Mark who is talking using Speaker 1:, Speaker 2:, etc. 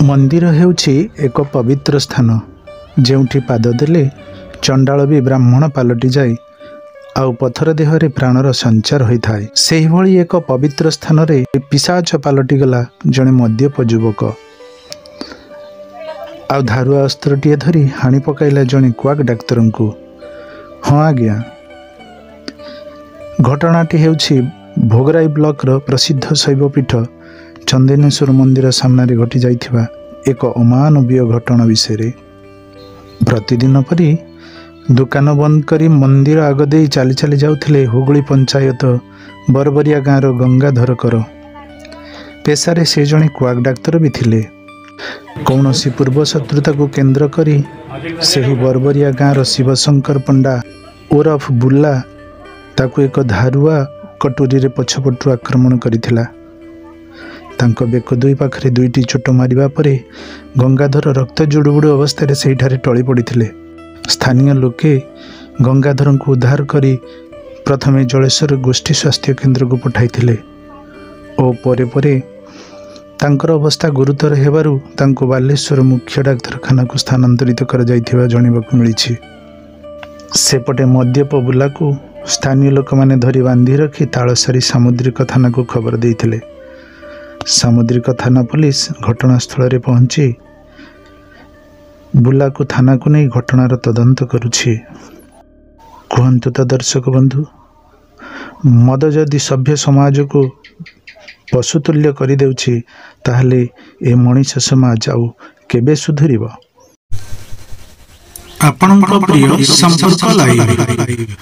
Speaker 1: मंदिर हेउछि एक पवित्र स्थान जेउठी पाद देले चंडाल भी ब्राह्मण पलटि जाए आउ पथर देहरे प्राणर संचार होता है। से ही एक पवित्र स्थान रे पिशाच पलटि गला जड़े मद्यप युवक आउ धारुआ अस्त्रटीए धरी हाणी पकाइला जड़े क्वाक डाक्तर को। हाँ आज्ञा, घटनाटी हेउछि भोगराई ब्लॉक रो प्रसिद्ध शैवपीठ चंदेनेश्वर मंदिर सामने घटी जाइथिबा एक अमानवीय घटना विषय। प्रतिदिन परी दुकान बंद करी मंदिर आग दे चली चली जाउथिले हुगुली पंचायत बरबरिया गाँव गंगाधर कर। पेशारे से जड़े क्वाक डाक्तर भी थिले। कौनसी पूर्व शत्रुता को केंद्र करी सही बरबरिया गाँव शिवशंकर पंडा ओरफ बुल्ला ताकू एक धारुआ कटोरी रे पछपटू आक्रमण करिथिला। तांको बेक दुई पाखरे दुईटी चोट मारिबा परे गंगाधर रक्त जुड़ुबुड़ु अवस्था सेठारे टली पड़िथिले। स्थानीय लोके गंगाधर को उद्धार करी प्रथमे जलेश्वर गोष्ठी स्वास्थ्य केन्द्र को पठाइथिले ओ परे परे तांकर अवस्था गुरुतर हेबारु तांको बालेश्वर मुख्य डाक्तरखाना को स्थानांतरित कर जाइथिबा जणिबाकु मिलिछि। सेपटे मद्यप बुला को स्थानीय लोक माने धरी बांधी रखी तालसारी सामुद्रिक थाना को खबर देइथिले। सामुद्रिक थाना पुलिस घटनास्थल रे पहुंची बुला को थाना को नहीं घटनार तदंत करुछि। कहंतु तो दर्शक बंधु, मद जदि सभ्य समाज को पशुतुल्य कर देउछि ताहले ए मनीष समाज आउ केबे सुधरिबो।
Speaker 2: आपनक प्रिय संपर्क लाइव।